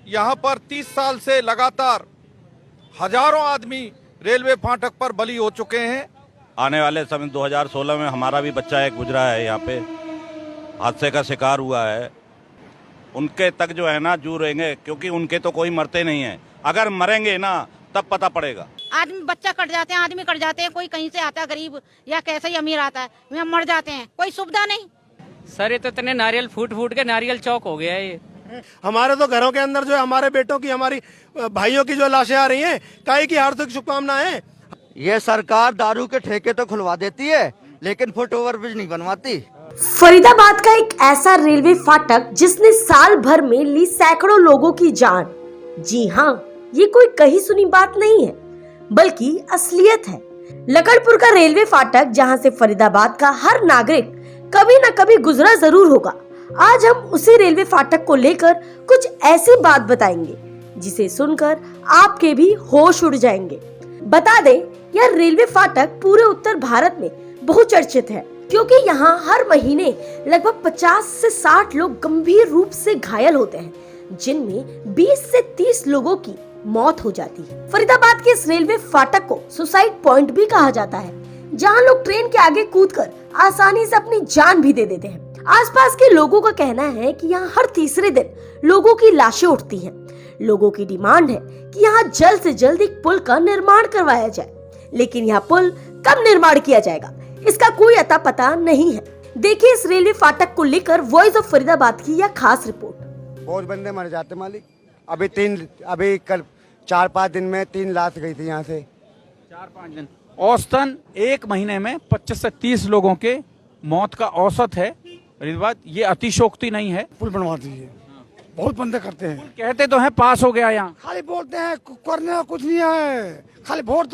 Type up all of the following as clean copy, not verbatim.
यहाँ पर 30 साल से लगातार हजारों आदमी रेलवे फाटक पर बलि हो चुके हैं। आने वाले समय 2016 में हमारा भी बच्चा एक गुजरा है, यहाँ पे हादसे का शिकार हुआ है। उनके तक जो है ना जुड़ेंगे, क्योंकि उनके तो कोई मरते नहीं है। अगर मरेंगे ना तब पता पड़ेगा। आदमी बच्चा कट जाते हैं, आदमी कट जाते हैं, कोई कहीं से आता है गरीब या कैसे ही अमीर आता है, वे मर जाते हैं, कोई सुविधा नहीं। सर ये तो इतने नारियल फूट फूट के नारियल चौक हो गया है ये। हमारे तो घरों के अंदर जो है हमारे बेटों की, हमारी भाइयों की जो लाशें आ रही हैं, काहे की हार्दिक शुभकामनाएं। ये सरकार दारू के ठेके तो खुलवा देती है लेकिन फुट ओवर ब्रिज नहीं बनवाती। फरीदाबाद का एक ऐसा रेलवे फाटक जिसने साल भर में ली सैकड़ों लोगों की जान। जी हाँ, ये कोई कही सुनी बात नहीं है, बल्कि असलियत है। लकड़पुर का रेलवे फाटक, जहाँ से फरीदाबाद का हर नागरिक कभी न कभी गुजरा जरूर होगा। आज हम उसी रेलवे फाटक को लेकर कुछ ऐसी बात बताएंगे जिसे सुनकर आपके भी होश उड़ जाएंगे। बता दें, यह रेलवे फाटक पूरे उत्तर भारत में बहुचर्चित है, क्योंकि यहाँ हर महीने लगभग 50 से 60 लोग गंभीर रूप से घायल होते हैं, जिनमें 20 से 30 लोगों की मौत हो जाती है। फरीदाबाद के इस रेलवे फाटक को सुसाइड पॉइंट भी कहा जाता है, जहाँ लोग ट्रेन के आगे कूदकर आसानी से अपनी जान भी दे देते हैं। आसपास के लोगों का कहना है कि यहाँ हर तीसरे दिन लोगों की लाशें उठती हैं। लोगों की डिमांड है कि यहाँ जल्द से जल्द एक पुल का निर्माण करवाया जाए, लेकिन यह पुल कब निर्माण किया जाएगा, इसका कोई अता पता नहीं है। देखिए इस रेलवे फाटक को लेकर वॉइस ऑफ फरीदाबाद की यह खास रिपोर्ट। बहुत बंदे मर जाते मालिक। अभी कल 4-5 दिन में 3 लाश गई थी यहाँ से। 4-5 दिन औसतन एक महीने में 25 से 30 लोगों के मौत का औसत है। फरीदाबाद ये अतिशोक्ति नहीं है। पुल बनवा दीजिए, बहुत बंदे करते हैं। कहते तो हैं पास हो गया, यहाँ खाली बोलते हैं, करने का कुछ नहीं है, खाली वोट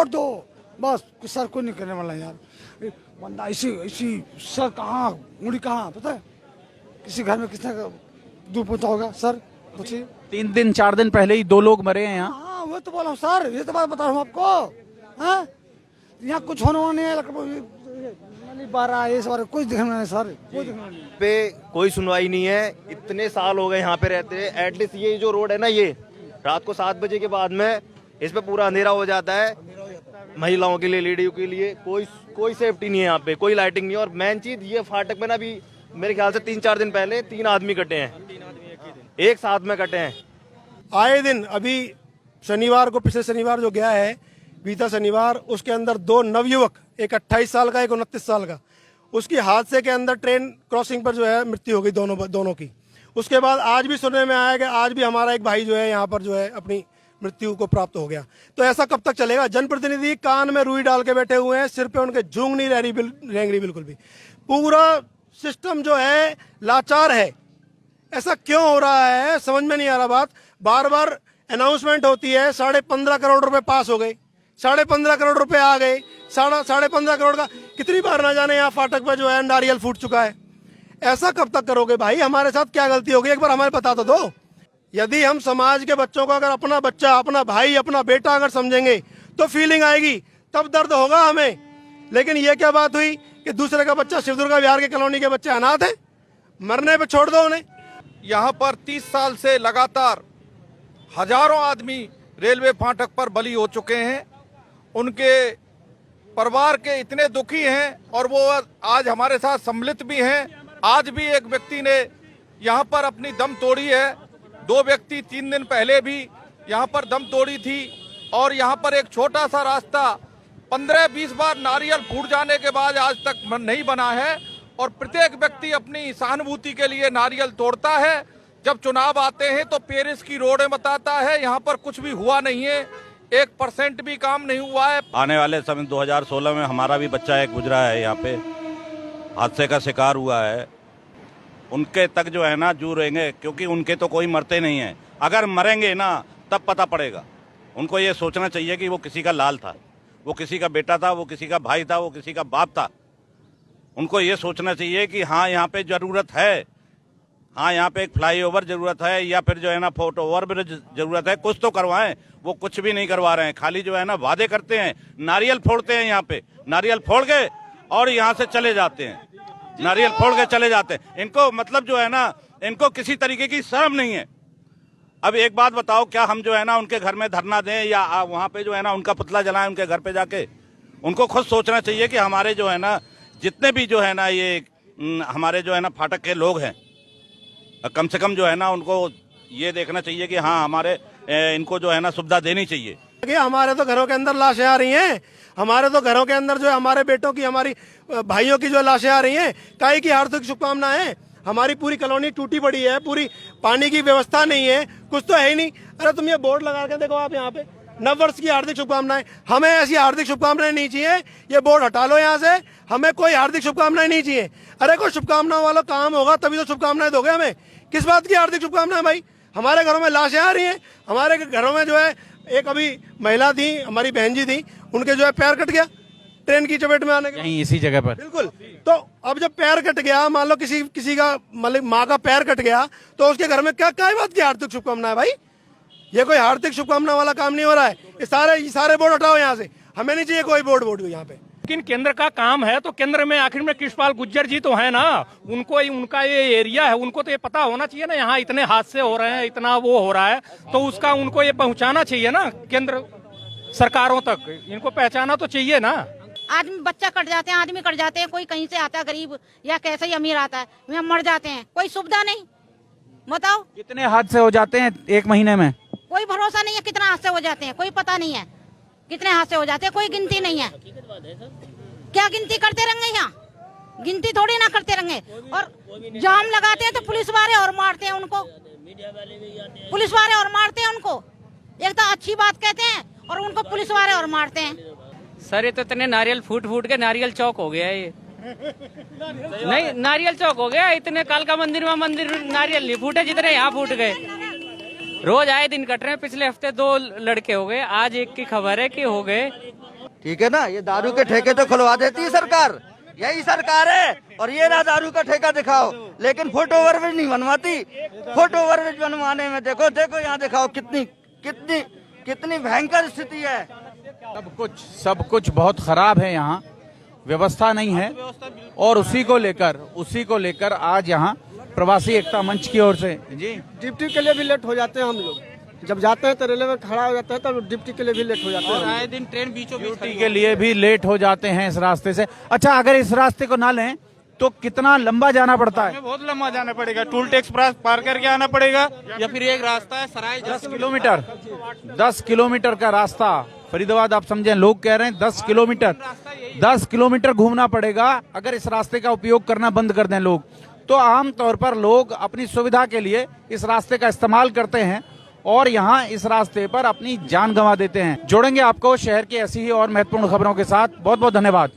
दो बस। सर कोई नहीं करने वाला यार। बंदा इसी सर कहाँ मुड़ी कहाँ पता है, किसी घर में किसने दूध पहुंचा होगा सर पूछिए। 3 दिन 4 दिन पहले ही 2 लोग मरे हैं यहाँ। हाँ वो तो बोला हूँ सर, ये तो बात बता रहा हूँ आपको। हाँ यहाँ कुछ होने वाला नहीं है। कुछ दिखना नहीं सर, कोई दिखना नहीं पे कोई सुनवाई नहीं है। इतने साल हो गए यहाँ पे रहते हैं। एटलीस्ट ये जो रोड है ना, ये रात को 7 बजे के बाद में इस पे पूरा अंधेरा हो जाता है। महिलाओं के लिए, लेडियों के लिए कोई सेफ्टी नहीं है यहाँ पे, कोई लाइटिंग नहीं है। और मेन चीज ये फाटक में ना भी मेरे ख्याल से 3-4 दिन पहले 3 आदमी कटे हैं, एक साथ में कटे हैं। आए दिन अभी शनिवार को, पिछले शनिवार जो गया है, बीता शनिवार, उसके अंदर 2 नवयुवक, एक 28 साल का, एक 29 साल का, उसकी हादसे के अंदर ट्रेन क्रॉसिंग पर जो है मृत्यु हो गई दोनों की। उसके बाद आज भी सुनने में आया कि आज भी हमारा एक भाई जो है यहाँ पर जो है अपनी मृत्यु को प्राप्त हो गया। तो ऐसा कब तक चलेगा? जनप्रतिनिधि कान में रुई डाल के बैठे हुए हैं, सिर पे उनके जूंग नहीं रेंगरी बिल्कुल भी। पूरा सिस्टम जो है लाचार है। ऐसा क्यों हो रहा है समझ में नहीं आ रहा बात। बार बार अनाउंसमेंट होती है, 15.5 करोड़ रुपए पास हो गए, 15.5 करोड़ रुपए आ गए। 15.5 करोड़ का कितनी बार ना जाने यहाँ फाटक पर जो है नारियल फूट चुका है। ऐसा कब तक करोगे भाई? हमारे साथ क्या गलती होगी, एक बार हमें बता तो दो। यदि हम समाज के बच्चों को अगर अपना बच्चा, अपना भाई, अपना बेटा अगर समझेंगे तो फीलिंग आएगी, तब दर्द होगा हमें। लेकिन ये क्या बात हुई कि दूसरे का बच्चा, शिवदुर्गा विहार के कॉलोनी के बच्चे अनाथ है, मरने पे छोड़ दो उन्हें। यहाँ पर 30 साल से लगातार हजारों आदमी रेलवे फाटक पर बलि हो चुके हैं। उनके परिवार के इतने दुखी हैं और वो आज हमारे साथ सम्मिलित भी हैं। आज भी एक व्यक्ति ने यहाँ पर अपनी दम तोड़ी है। 2 व्यक्ति 3 दिन पहले भी यहाँ पर दम तोड़ी थी। और यहाँ पर एक छोटा सा रास्ता 15-20 बार नारियल फूट जाने के बाद आज तक नहीं बना है। और प्रत्येक व्यक्ति अपनी सहानुभूति के लिए नारियल तोड़ता है। जब चुनाव आते हैं तो पेरिस की रोडें बताता है, यहाँ पर कुछ भी हुआ नहीं है, 1% भी काम नहीं हुआ है। आने वाले समय 2016 में हमारा भी बच्चा एक गुजरा है, यहाँ पे हादसे का शिकार हुआ है। उनके तक जो है ना जुड़ेंगे, क्योंकि उनके तो कोई मरते नहीं है। अगर मरेंगे ना तब पता पड़ेगा। उनको ये सोचना चाहिए कि वो किसी का लाल था, वो किसी का बेटा था, वो किसी का भाई था, वो किसी का बाप था। उनको ये सोचना चाहिए कि हाँ यहाँ पे जरूरत है, हाँ यहाँ पे एक फ्लाईओवर जरूरत है, या फिर जो है ना फुट ओवर ब्रिज जरूरत है। कुछ तो करवाएं। वो कुछ भी नहीं करवा रहे हैं, खाली जो है ना वादे करते हैं, नारियल फोड़ते हैं। यहाँ पे नारियल फोड़ के और यहाँ से चले जाते हैं, नारियल फोड़ के चले जाते हैं। इनको मतलब जो है ना, इनको किसी तरीके की शर्म नहीं है। अब एक बात बताओ, क्या हम जो है ना उनके घर में धरना दें या वहाँ पे जो है ना उनका पुतला जलाएं उनके घर पे जाके? उनको खुद सोचना चाहिए कि हमारे जो है ना जितने भी जो है ना ये हमारे जो है ना फाटक के लोग हैं, कम से कम जो है ना उनको ये देखना चाहिए कि हाँ हमारे इनको जो है ना सुविधा देनी चाहिए। हमारे तो घरों के अंदर लाशें आ रही हैं, हमारे तो घरों के अंदर जो है हमारे बेटों की, हमारी भाइयों की जो लाशें आ रही हैं, काहे की हार्दिक शुभकामनाएं। हमारी पूरी कॉलोनी टूटी पड़ी है, पूरी पानी की व्यवस्था नहीं है, कुछ तो है ही नहीं। अरे तुम ये बोर्ड लगा के देखो आप यहाँ पे, नववर्ष की हार्दिक शुभकामनाएं। हमें ऐसी हार्दिक शुभकामनाएं नहीं चाहिए, ये बोर्ड हटा लो यहाँ से, हमें कोई हार्दिक शुभकामनाएं नहीं चाहिए। अरे कोई शुभकामनाओं वाला काम होगा तभी तो शुभकामनाएं दोगे हमें। किस बात की हार्दिक शुभकामनाएं भाई? हमारे घरों में लाशें आ रही हैं, हमारे घरों में जो है एक अभी महिला थी, हमारी बहन जी थी, उनके जो है पैर कट गया ट्रेन की चपेट में आने के, यहीं इसी जगह पर। बिल्कुल। तो अब जब पैर कट गया, मान लो किसी का मतलब माँ का पैर कट गया, तो उसके घर में क्या बात की हार्दिक शुभकामना है भाई? ये कोई हार्दिक शुभकामना वाला काम नहीं हो रहा है। ये सारे बोर्ड हटाओ यहाँ से, हमें नहीं चाहिए कोई बोर्ड यहाँ पे। लेकिन केंद्र का काम है तो केंद्र में आखिर में कृष्णपाल गुर्जर जी तो है ना, उनको उनका ये एरिया है, उनको तो ये पता होना चाहिए ना यहाँ इतने हादसे हो रहे हैं, इतना वो हो रहा है, तो उसका उनको ये पहुंचाना चाहिए ना केंद्र सरकारों तक, इनको पहचाना तो चाहिए ना। आदमी बच्चा कट जाते हैं, आदमी कट जाते हैं, कोई कहीं से आता है गरीब या कैसे ही अमीर आता है, वे मर जाते हैं, कोई सुविधा नहीं। बताओ कितने हादसे हो जाते हैं एक महीने में? कोई भरोसा नहीं है कितना हादसे हो जाते हैं, कोई पता नहीं है कितने हादसे हो जाते हैं, कोई गिनती नहीं है। क्या गिनती करते रहेंगे यहाँ? गिनती थोड़ी ना करते रहेंगे। और जाम लगाते हैं तो पुलिस वाले और मारते हैं उनको, पुलिस वाले और मारते हैं उनको। एक तो अच्छी बात कहते हैं और उनको पुलिस वाले और मारते हैं। सर ये तो इतने नारियल फूट के नारियल चौक हो गया ये। नहीं नारियल चौक हो गया, इतने कालका मंदिर में मंदिर नारियल नहीं फूटे जितने यहाँ फूट गए। रोज आए दिन कट रहे हैं, पिछले हफ्ते 2 लड़के हो गए, आज एक की खबर है कि हो गए। ठीक है ना, ये दारू के ठेके तो खुलवा देती है सरकार, यही सरकार है। और ये ना दारू का ठेका दिखाओ, लेकिन फोटो ओवरब्रिज नहीं बनवाती। फोटो ओवरब्रिज बनवाने में देखो यहाँ दिखाओ कितनी भयंकर स्थिति है। सब कुछ बहुत खराब है, यहाँ व्यवस्था नहीं है। और उसी को लेकर आज यहाँ प्रवासी एकता मंच की ओर से जी डिप्टी के लिए भी लेट हो जाते हैं हम लोग, जब जाते हैं तो रेलवे में खड़ा हो जाता है, तब डिप्टी के लिए भी लेट हो जाते हैं। और आए दिन ट्रेन बीचों बीच के लिए भी लेट हो जाते हैं इस रास्ते से। अच्छा, अगर इस रास्ते को ना लें तो कितना लंबा जाना पड़ता है? बहुत लंबा जाना पड़ेगा, टूल टैक्स पार करके आना पड़ेगा, या फिर एक रास्ता है सराय 10 किलोमीटर का रास्ता फरीदाबाद, आप समझें, लोग कह रहे हैं 10 किलोमीटर घूमना पड़ेगा अगर इस रास्ते का उपयोग करना बंद कर दें लोग। तो आम तौर पर लोग अपनी सुविधा के लिए इस रास्ते का इस्तेमाल करते हैं और यहाँ इस रास्ते पर अपनी जान गंवा देते हैं। जोड़ेंगे आपको शहर की ऐसी ही और महत्वपूर्ण खबरों के साथ। बहुत बहुत धन्यवाद।